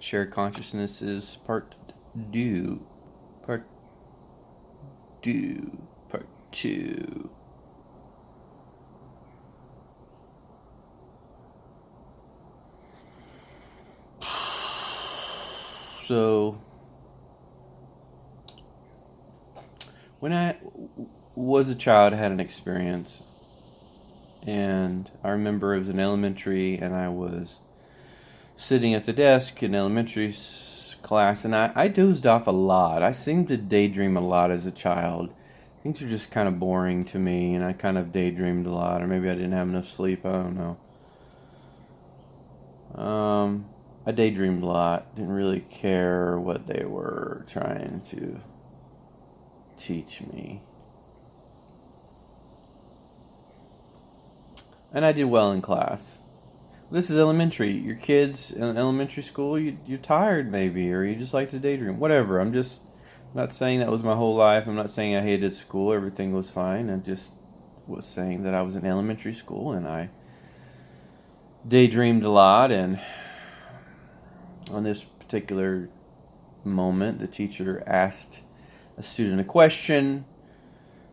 Shared Consciousnesses Part 2. Part 2. Part 2. So, when I was a child, I had an experience. And I remember it was in elementary, and I was sitting at the desk in elementary class, and I dozed off a lot. I seemed to daydream a lot as a child. Things were just kind of boring to me, and I kind of daydreamed a lot, or maybe I didn't have enough sleep. I don't know. I daydreamed a lot. Didn't really care what they were trying to teach me. And I did well in class. This is elementary. Your kids in elementary school, you're tired maybe, or you just like to daydream. Whatever. I'm not saying that was my whole life. I'm not saying I hated school. Everything was fine. I just was saying that I was in elementary school and I daydreamed a lot. And on this particular moment, the teacher asked a student a question,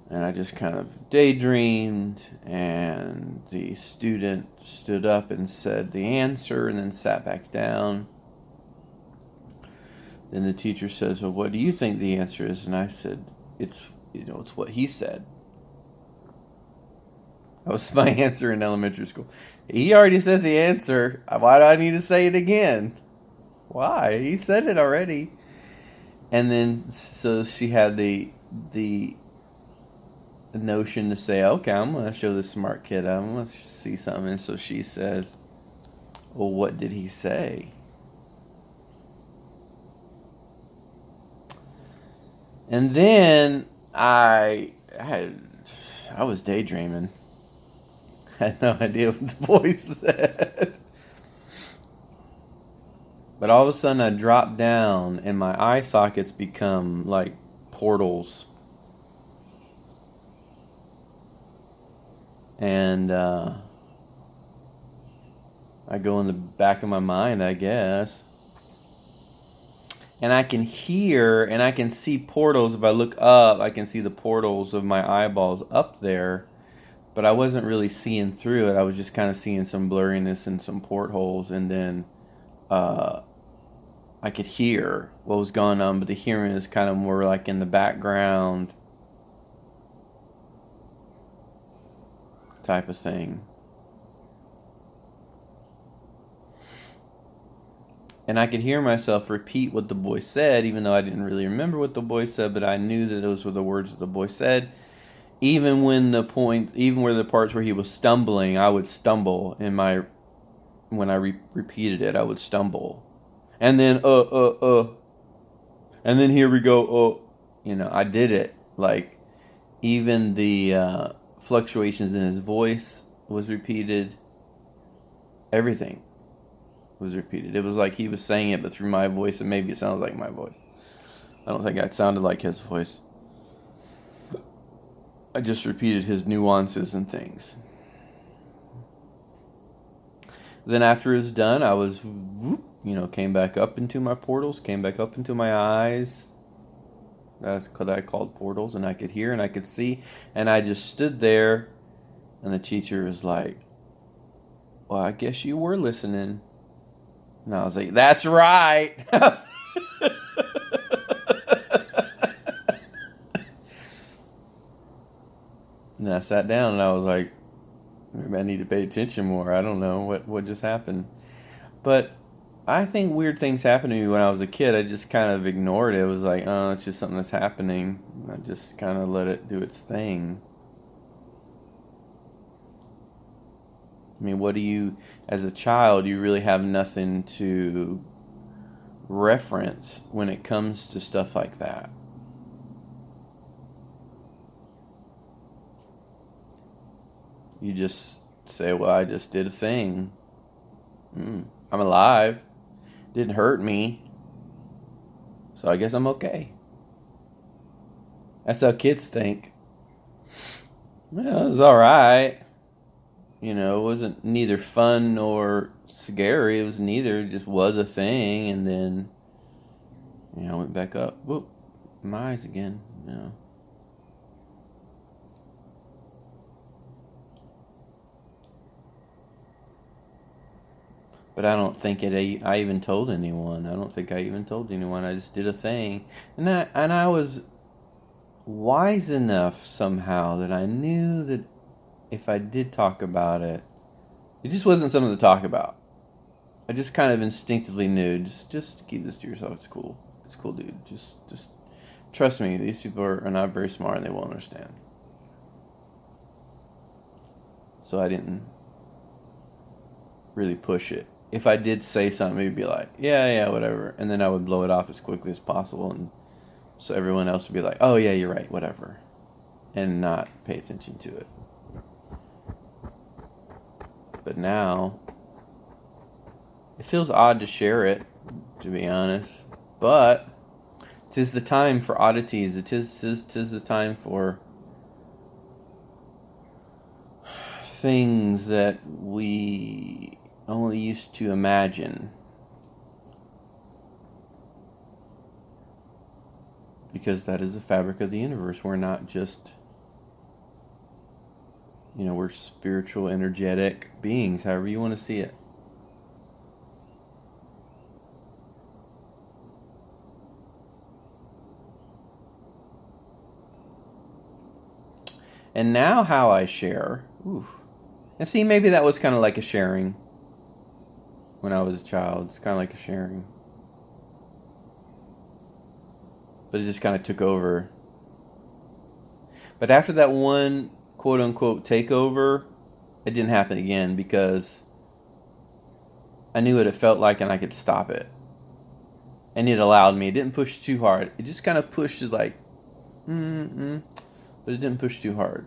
and I just kind of daydreamed, and the student stood up and said the answer and then sat back down. Then the teacher says, "Well, what do you think the answer is?" And I said, it's what he said. That was my answer in elementary school. He already said the answer. Why do I need to say it again? Why? He said it already. And then so she had the notion to say, okay, I'm going to show this smart kid. I'm going to see something. And so she says, well, what did he say? And then I was daydreaming. I had no idea what the voice said. But all of a sudden I drop down and my eye sockets become like portals. And I go in the back of my mind, I guess. And I can hear and I can see portals. If I look up, I can see the portals of my eyeballs up there. But I wasn't really seeing through it. I was just kind of seeing some blurriness and some portholes. And then I could hear what was going on, but the hearing is kind of more like in the background type of thing. And I could hear myself repeat what the boy said, even though I didn't really remember what the boy said, but I knew that those were the words that the boy said. Even where the parts where he was stumbling, I would stumble when I repeated it, I would stumble. And then, and then here we go, I did it. Like, even the fluctuations in his voice was repeated. Everything was repeated. It was like he was saying it, but through my voice, and maybe it sounded like my voice. I don't think I sounded like his voice. I just repeated his nuances and things. Then after it was done, I was, came back up into my portals, came back up into my eyes. That's what I called portals, and I could hear and I could see, and I just stood there, and the teacher was like, well, I guess you were listening. And I was like, that's right. And I sat down and I was like, maybe I need to pay attention more. I don't know what just happened. But I think weird things happened to me when I was a kid. I just kind of ignored it. It was like, oh, it's just something that's happening. I just kind of let it do its thing. I mean, as a child, you really have nothing to reference when it comes to stuff like that. You just say, well, I just did a thing. I'm alive. Didn't hurt me. So I guess I'm okay. That's how kids think. Well, it was alright. It wasn't neither fun nor scary. It was neither. It just was a thing, and then I went back up. Whoop, my eyes again. But I don't think I even told anyone. I don't think I even told anyone. I just did a thing, and I was wise enough somehow that I knew that if I did talk about it, it just wasn't something to talk about. I just kind of instinctively knew, just keep this to yourself. It's cool. It's cool, dude. Just trust me. These people are not very smart and they won't understand. So I didn't really push it. If I did say something, it'd be like, yeah, whatever, and then I would blow it off as quickly as possible, and so everyone else would be like, oh yeah, you're right, whatever, and not pay attention to it. But now, it feels odd to share it, to be honest. But 'tis the time for oddities. Tis the time for things that we only used to imagine. Because that is the fabric of the universe. We're not just, we're spiritual, energetic beings, however you want to see it. And now how I share. Ooh. And see, maybe that was kind of like a sharing when I was a child. It's kind of like a sharing. But it just kind of took over. But after that one quote unquote takeover, it didn't happen again because I knew what it felt like and I could stop it. And it allowed me. It didn't push too hard. It just kind of pushed it like, but it didn't push too hard.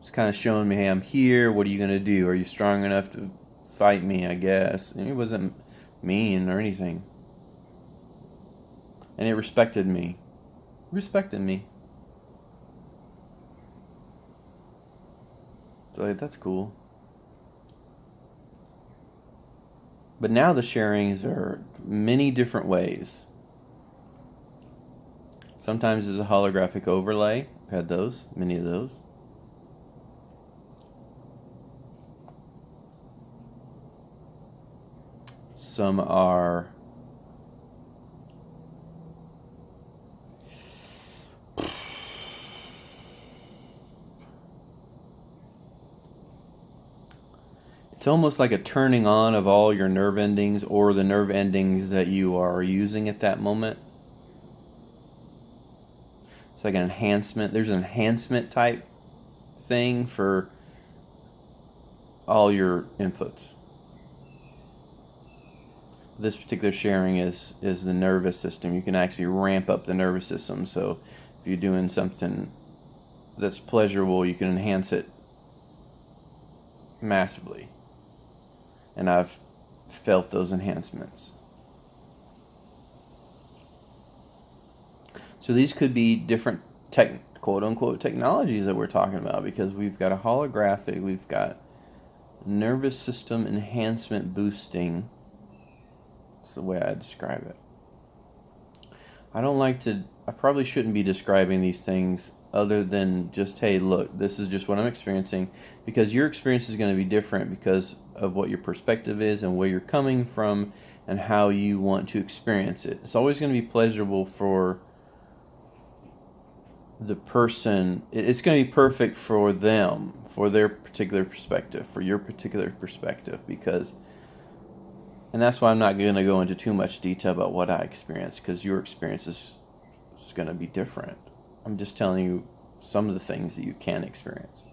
It's kind of showing me, hey, I'm here. What are you going to do? Are you strong enough to fight me, I guess? And it wasn't mean or anything. And it respected me. Respected me. So that's cool. But now the sharings are many different ways. Sometimes there's a holographic overlay. I've had those, many of those. Some are it's almost like a turning on of all your nerve endings or the nerve endings that you are using at that moment. It's like an enhancement. There's an enhancement type thing for all your inputs. This particular sharing is the nervous system. You can actually ramp up the nervous system. So if you're doing something that's pleasurable, you can enhance it massively. And I've felt those enhancements. So these could be different quote unquote technologies that we're talking about, because we've got a holographic, we've got nervous system enhancement boosting. That's the way I describe it. I probably shouldn't be describing these things other than just, hey, look, this is just what I'm experiencing, because your experience is going to be different because of what your perspective is and where you're coming from and how you want to experience it. It's always going to be pleasurable for the person. It's going to be perfect for them, for their particular perspective, for your particular perspective, and that's why I'm not going to go into too much detail about what I experienced, because your experience is going to be different. I'm just telling you some of the things that you can experience.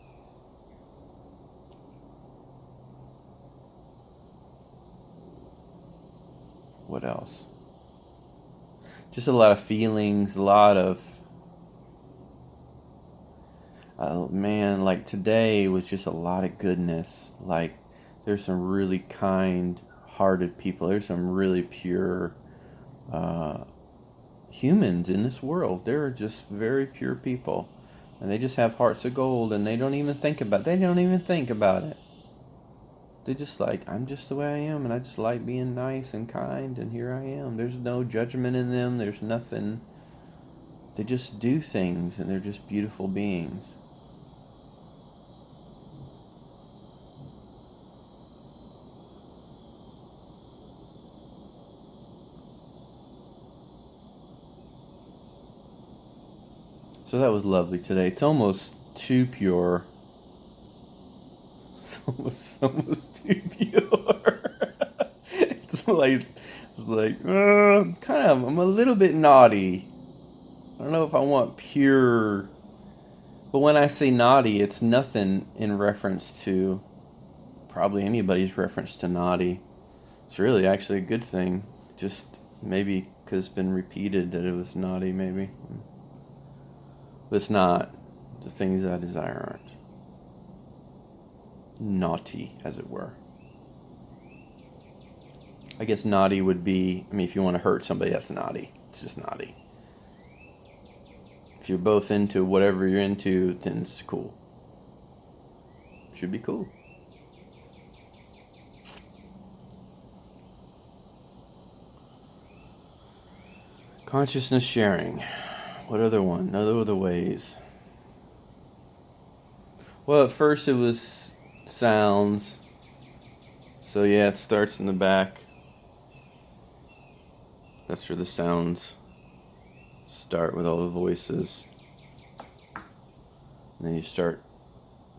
What else? Just a lot of feelings, a lot of, oh man, like today was just a lot of goodness. Like there's some really kind-hearted people. There's some really pure humans in this world. They're just very pure people. And they just have hearts of gold, and they don't even think about it. They don't even think about it. They're just like, I'm just the way I am, and I just like being nice and kind, and here I am. There's no judgment in them. There's nothing. They just do things, and they're just beautiful beings. So that was lovely today. It's almost too pure. It's almost too pure. I'm a little bit naughty. I don't know if I want pure. But when I say naughty, it's nothing in reference to probably anybody's reference to naughty. It's really actually a good thing. Just maybe because it's been repeated that it was naughty, maybe. But it's not. The things I desire aren't naughty, as it were. I guess naughty would be, if you want to hurt somebody, that's naughty. It's just naughty. If you're both into whatever you're into, then it's cool. Should be cool. Consciousness sharing. What other one? No other ways. Well, at first it was sounds. So yeah, it starts in the back. That's where the sounds start, with all the voices. And then you start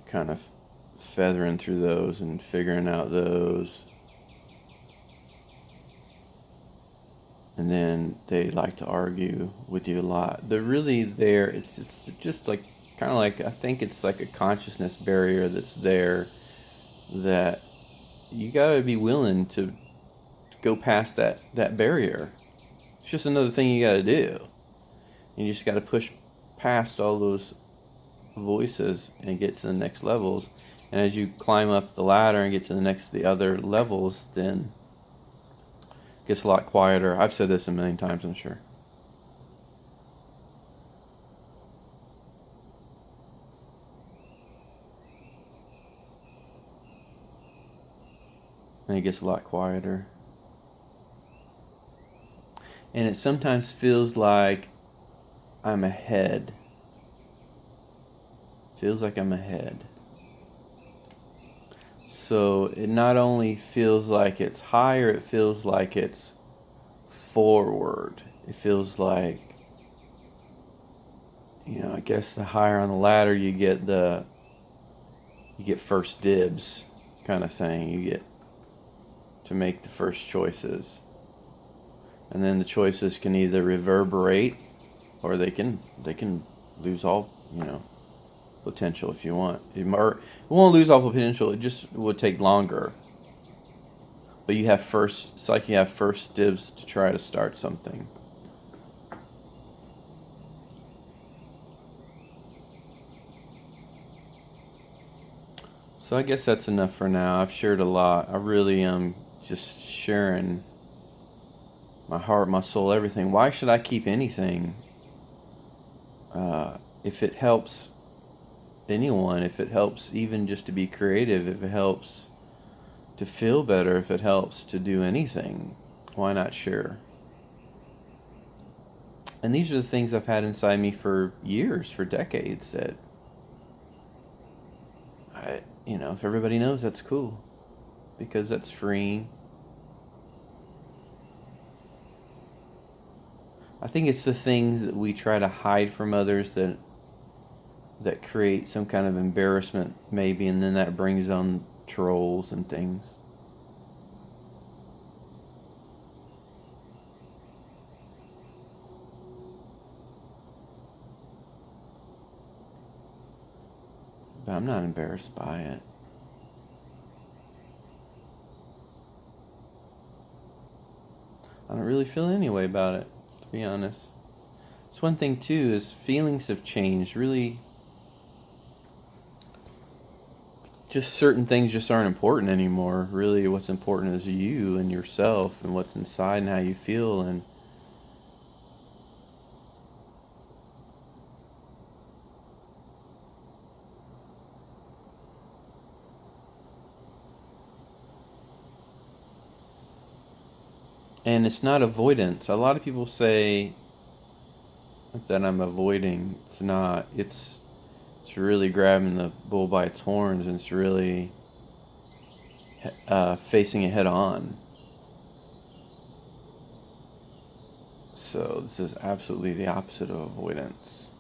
kind of feathering through those and figuring out those. And then they like to argue with you a lot. They're really there. It's just like, kind of like, I think it's like a consciousness barrier that's there, that you gotta be willing to go past that barrier. It's just another thing you gotta do. You just gotta push past all those voices and get to the next levels. And as you climb up the ladder and get to the other levels, then it gets a lot quieter. I've said this a million times, I'm sure. And it gets a lot quieter. And it sometimes feels like I'm ahead. Feels like I'm ahead. So it not only feels like it's higher, it feels like it's forward. It feels like, I guess the higher on the ladder you get, you get first dibs kind of thing. You get to make the first choices. And then the choices can either reverberate, or they can lose all, potential if you want. It won't lose all potential, it just would take longer. But it's like you have first dibs to try to start something. So I guess that's enough for now. I've shared a lot. I really am just sharing my heart, my soul, everything. Why should I keep anything? If it helps anyone, if it helps even just to be creative, if it helps to feel better, if it helps to do anything, why not share? And these are the things I've had inside me for years, for decades, that if everybody knows, that's cool, because that's freeing. I think it's the things that we try to hide from others that create some kind of embarrassment, maybe, and then that brings on trolls and things. But I'm not embarrassed by it. I don't really feel any way about it, to be honest. It's one thing too, is feelings have changed. Really, just certain things just aren't important anymore. Really, what's important is you and yourself and what's inside and how you feel. And And it's not avoidance. A lot of people say that I'm avoiding. It's not. It's really grabbing the bull by its horns, and it's really facing it head on. So this is absolutely the opposite of avoidance.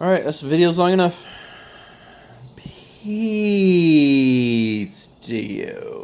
Alright, this video's long enough. Peace to you.